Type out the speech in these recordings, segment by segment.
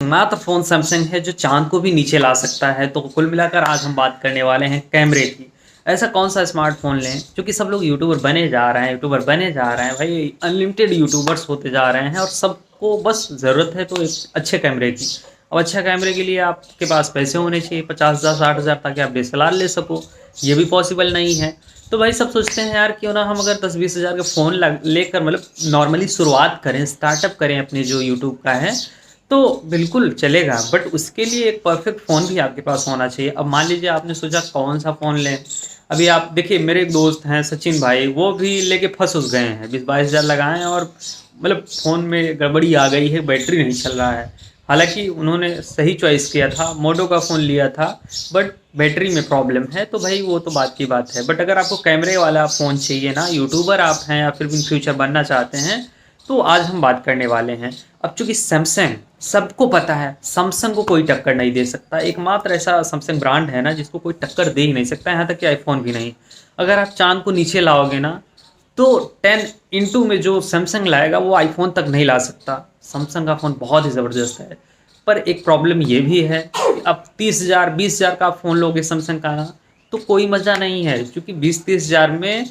एकमात्र phone Samsung है जो चाँद को भी नीचे ला सकता है। तो कुल मिलाकर आज हम बात करने वाले हैं कैमरे की। ऐसा कौन-सा स्मार्टफ़ोन लें, क्योंकि सब लोग यूट्यूबर बने जा रहे हैं, भाई अनलिमिटेड यूट्यूबर्स होते जा रहे हैं और सबको बस ज़रूरत है तो एक अच्छे कैमरे की। अब अच्छा कैमरे के लिए आपके पास पैसे होने चाहिए 50,000 60,000 ताकि आप डीएसएलआर ले सको, ये भी पॉसिबल नहीं है। तो भाई सब सोचते हैं यार क्यों ना हम अगर 10-20 हज़ार का फ़ोन लग लेकर मतलब नॉर्मली शुरुआत करें, स्टार्टअप करें अपने जो यूट्यूब का है, तो बिल्कुल चलेगा। बट उसके लिए एक परफेक्ट फ़ोन भी आपके पास होना चाहिए। अब मान लीजिए आपने सोचा कौन-सा फ़ोन लें, अभी आप देखिए मेरे एक दोस्त हैं सचिन भाई, वो भी लेके फँस-उस गए हैं, 20-22 हज़ार लगाए हैं और मतलब फ़ोन में गड़बड़ी आ गई है, बैटरी नहीं चल रहा है। हालाँकि उन्होंने सही चॉइस किया था, मोटो का फ़ोन लिया था, बट बैटरी में प्रॉब्लम है, तो भाई वो तो बात की बात है। बट अगर आपको कैमरे वाला फ़ोन चाहिए ना, यूट्यूबर आप हैं या फिर इन फ्यूचर बनना चाहते हैं, तो आज हम बात करने वाले हैं। अब चूँकि सैमसंग सबको पता है, सैमसंग को कोई टक्कर नहीं दे सकता। एकमात्र ऐसा सैमसंग ब्रांड है ना, जिसको कोई टक्कर दे ही नहीं सकता, यहाँ तक कि आईफ़ोन भी नहीं। अगर आप चाँद को नीचे लाओगे ना, तो 10 इंटू में जो सैमसंग लाएगा वो आईफ़ोन तक नहीं ला सकता। सैमसंग का फ़ोन बहुत ही ज़बरदस्त है। पर एक प्रॉब्लम ये भी है कि अब 30,000 20,000 का आप फ़ोन लोगे सैमसंग का ना, तो कोई मज़ा नहीं है, क्योंकि 20-30 हज़ार में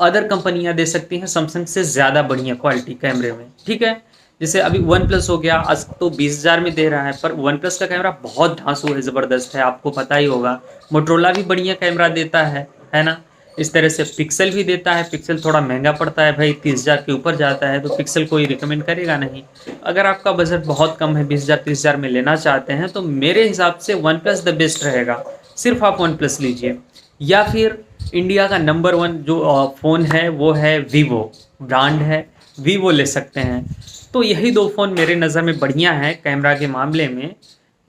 अदर कंपनियाँ दे सकती हैं सैमसंग से ज़्यादा बढ़िया क्वालिटी कैमरे में, ठीक है? जैसे अभी वन प्लस हो गया, आज तो 20,000 में दे रहा है, पर वन प्लस का कैमरा बहुत धांसू है, ज़बरदस्त है, आपको पता ही होगा। मोटरोला भी बढ़िया कैमरा देता है ना? इस तरह से पिक्सल भी देता है, पिक्सल थोड़ा महँगा पड़ता है भाई, 30,000 के ऊपर जाता है, तो पिक्सल कोई रिकमेंड करेगा नहीं। अगर आपका बजट बहुत कम है, 20,000 30,000 में लेना चाहते हैं, तो मेरे हिसाब से वन प्लस द बेस्ट रहेगा। सिर्फ आप वन प्लस लीजिए, या फिर इंडिया का नंबर 1 जो फ़ोन है वो है वीवो, ब्रांड है, वीवो ले सकते हैं। तो यही 2 फ़ोन मेरे नज़र में बढ़िया हैं कैमरा के मामले में।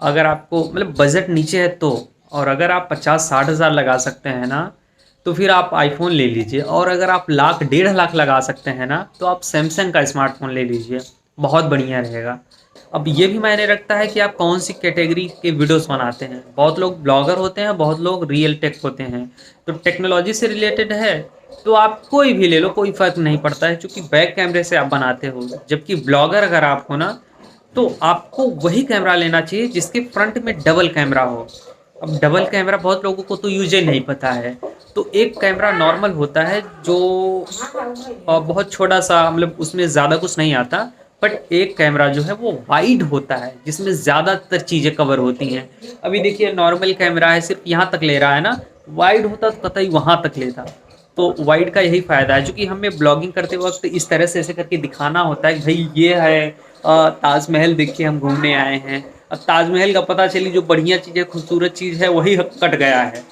अगर आपको मतलब बजट नीचे है तो, और अगर आप 50-60 हज़ार लगा सकते हैं ना, तो फिर आप आईफ़ोन ले लीजिए, और अगर आप लाख डेढ़ लाख लगा सकते हैं ना, तो आप सैमसंग का स्मार्टफ़ोन ले लीजिए, बहुत बढ़िया रहेगा। अब ये भी मायने रखता है कि आप कौन-सी कैटेगरी के वीडियोज़ बनाते हैं। बहुत लोग ब्लॉगर होते हैं, बहुत लोग रियल टेक होते हैं। तो टेक्नोलॉजी से रिलेटेड है, तो आप कोई भी ले लो, कोई फ़र्क नहीं पड़ता है, क्योंकि बैक कैमरे से आप बनाते हो। जबकि ब्लॉगर अगर आप हो ना, तो आपको वही कैमरा लेना चाहिए जिसके फ्रंट में डबल कैमरा हो। अब डबल कैमरा बहुत लोगों को तो यूज़ ही नहीं पता है। तो एक कैमरा नॉर्मल होता है जो बहुत छोटा-सा, मतलब उसमें ज़्यादा कुछ नहीं आता, बट एक कैमरा जो है वो वाइड होता है, जिसमें ज़्यादातर चीज़ें कवर होती हैं। अभी देखिए नॉर्मल कैमरा है, सिर्फ़ यहाँ तक ले रहा है ना, वाइड होता तो कतई वहाँ तक लेता। तो वाइड का यही फ़ायदा है, चूँकि हमें ब्लॉगिंग करते वक़्त इस तरह से ऐसे करके दिखाना होता है कि भई ये है ताजमहल देखिए हम घूमने आए हैं। अब ताजमहल का पता चली जो बढ़िया चीज़ है, खूबसूरत चीज़ है, वही कट गया है।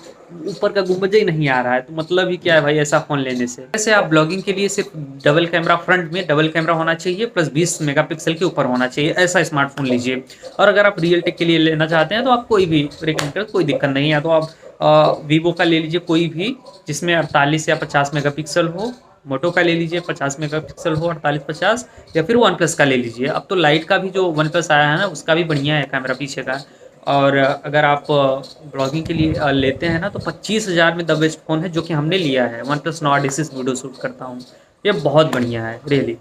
ऊपर का गुंबद ही नहीं आ रहा है, तो मतलब ही क्या है भाई ऐसा फ़ोन लेने से। वैसे आप ब्लॉगिंग के लिए सिर्फ़ डबल कैमरा, फ्रंट में डबल कैमरा होना चाहिए, प्लस 20 मेगापिक्सल के ऊपर होना चाहिए, ऐसा स्मार्टफ़ोन लीजिए। और अगर आप रियल टेक के लिए लेना चाहते हैं तो आप कोई भी रिकमेंड करें, कोई दिक्कत नहीं है। या तो आप वीवो का ले लीजिए कोई भी, जिसमें 48 या 50 मेगापिक्सल हो। मोटो का ले लीजिए 50 मेगापिक्सल हो, 48-50, या फिर वन प्लस का ले लीजिए। अब तो लाइट का भी जो वन प्लस आया है ना, उसका भी बढ़िया है कैमरा पीछे का। और अगर आप ब्लॉगिंग के लिए लेते हैं ना, तो 25,000 में द बेस्ट फ़ोन है, जो कि हमने लिया है। वन प्लस नॉट इस वीडियो शूट करता हूँ, ये बहुत बढ़िया है रियली।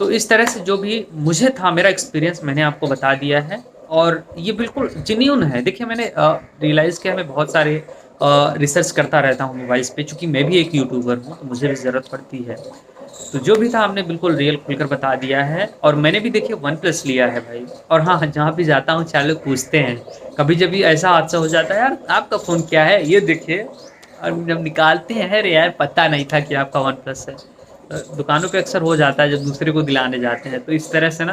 तो इस तरह से जो भी मुझे था, मेरा एक्सपीरियंस मैंने आपको बता दिया है, और ये बिल्कुल जेन्युइन है। देखिए मैंने रियलाइज़ किया, मैं बहुत सारे रिसर्च करता रहता हूँ मोबाइल्स पे, चूँकि मैं भी एक यूट्यूबर हूँ, तो मुझे भी ज़रूरत पड़ती है। तो जो भी था हमने बिल्कुल रियल खुलकर बता दिया है, और मैंने भी देखिए वन प्लस लिया है भाई। और हाँ, जहाँ भी जाता हूँ 4 लोग पूछते हैं, कभी जब भी ऐसा हादसा हो जाता है, यार आपका फ़ोन क्या है? ये देखिए, और जब निकालते हैं, अरे यार पता नहीं था कि आपका वन प्लस है। दुकानों पे अक्सर हो जाता है जब दूसरे को दिलाने जाते हैं, तो इस तरह से ना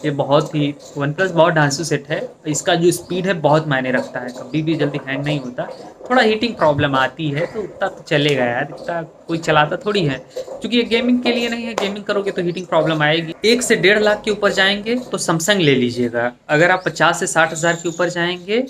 ये बहुत ही वन प्लस बहुत धांसू सेट है। इसका जो स्पीड है बहुत मायने रखता है, कभी भी जल्दी हैंग नहीं होता। थोड़ा हीटिंग प्रॉब्लम आती है, तो उतना तो चलेगा यार, इतना कोई चलाता थोड़ी है। क्योंकि ये गेमिंग के लिए नहीं है, गेमिंग करोगे तो हीटिंग प्रॉब्लम आएगी। 1 से डेढ़ लाख के ऊपर जाएँगे तो सैमसंग ले लीजिएगा। अगर आप 50 से 60 हज़ार के ऊपर जाएँगे,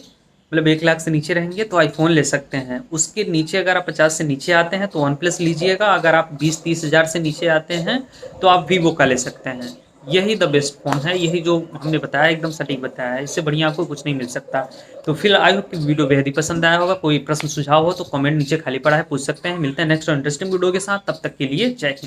मतलब 1 लाख से नीचे रहेंगे, तो आईफ़ोन ले सकते हैं। उसके नीचे अगर आप 50 से नीचे आते हैं तो वन प्लस लीजिएगा। अगर आप 20-30 हज़ार से नीचे आते हैं तो आप वीवो का ले सकते हैं। यही द बेस्ट फ़ोन है, यही जो हमने बताया एकदम सटीक बताया है, इससे बढ़िया आपको कुछ नहीं मिल सकता। तो फिर आई होप कि वीडियो बेहद ही पसंद आया होगा। कोई प्रश्न सुझाव हो तो कमेंट नीचे खाली पड़ा है, पूछ सकते हैं। मिलते हैं नेक्स्ट और इंटरेस्टिंग वीडियो के साथ, तब तक के लिए जय हिंद।